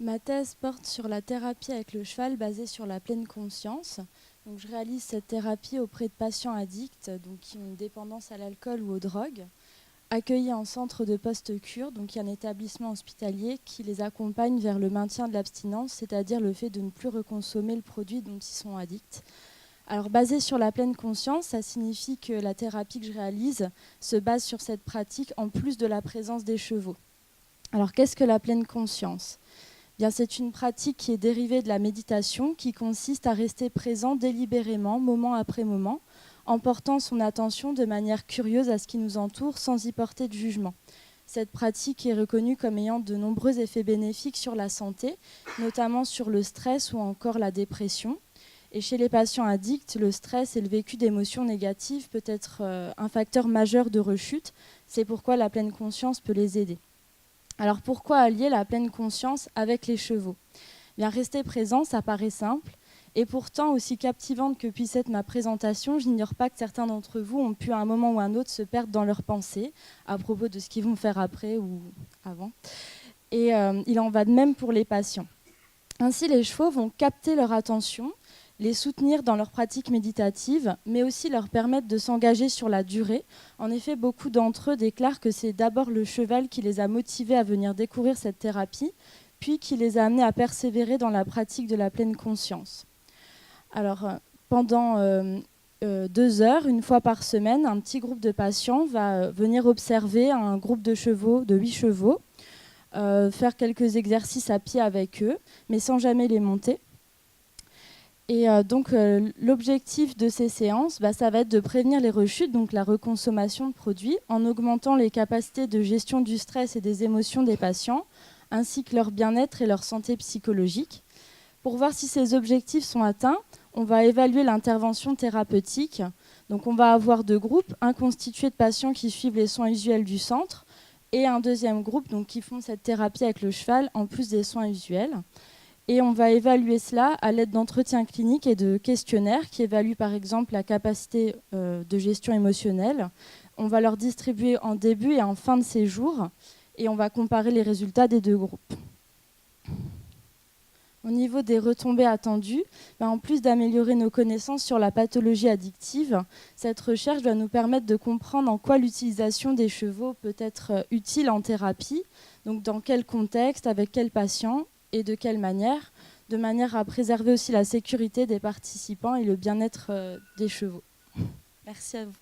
Ma thèse porte sur la thérapie avec le cheval basée sur la pleine conscience. Donc, je réalise cette thérapie auprès de patients addicts, donc qui ont une dépendance à l'alcool ou aux drogues, accueillis en centre de post-cure, donc il y a un établissement hospitalier qui les accompagne vers le maintien de l'abstinence, c'est-à-dire le fait de ne plus reconsommer le produit dont ils sont addicts. Alors, basé sur la pleine conscience, ça signifie que la thérapie que je réalise se base sur cette pratique en plus de la présence des chevaux. Alors, qu'est-ce que la pleine conscience ? Bien, c'est une pratique qui est dérivée de la méditation, qui consiste à rester présent délibérément, moment après moment, en portant son attention de manière curieuse à ce qui nous entoure sans y porter de jugement. Cette pratique est reconnue comme ayant de nombreux effets bénéfiques sur la santé, notamment sur le stress ou encore la dépression. Et chez les patients addicts, le stress et le vécu d'émotions négatives peut être un facteur majeur de rechute. C'est pourquoi la pleine conscience peut les aider. Alors pourquoi allier la pleine conscience avec les chevaux ? Bien, rester présent, ça paraît simple. Et pourtant, aussi captivante que puisse être ma présentation, je n'ignore pas que certains d'entre vous ont pu à un moment ou à un autre se perdre dans leurs pensées à propos de ce qu'ils vont faire après ou avant. Et il en va de même pour les patients. Ainsi, les chevaux vont capter leur attention, les soutenir dans leur pratique méditative, mais aussi leur permettre de s'engager sur la durée. En effet, beaucoup d'entre eux déclarent que c'est d'abord le cheval qui les a motivés à venir découvrir cette thérapie, puis qui les a amenés à persévérer dans la pratique de la pleine conscience. Alors, pendant 2 heures, une fois par semaine, un petit groupe de patients va venir observer un groupe de chevaux, de 8 chevaux, faire quelques exercices à pied avec eux, mais sans jamais les monter. Et donc, l'objectif de ces séances, ça va être de prévenir les rechutes, donc la reconsommation de produits, en augmentant les capacités de gestion du stress et des émotions des patients, ainsi que leur bien-être et leur santé psychologique. Pour voir si ces objectifs sont atteints, on va évaluer l'intervention thérapeutique. Donc, on va avoir 2 groupes, un constitué de patients qui suivent les soins usuels du centre et un deuxième groupe donc, qui font cette thérapie avec le cheval en plus des soins usuels. Et on va évaluer cela à l'aide d'entretiens cliniques et de questionnaires qui évaluent par exemple la capacité de gestion émotionnelle. On va leur distribuer en début et en fin de séjour et on va comparer les résultats des 2 groupes. Au niveau des retombées attendues, en plus d'améliorer nos connaissances sur la pathologie addictive, cette recherche doit nous permettre de comprendre en quoi l'utilisation des chevaux peut être utile en thérapie, donc dans quel contexte, avec quels patients et de quelle manière, de manière à préserver aussi la sécurité des participants et le bien-être des chevaux. Merci à vous.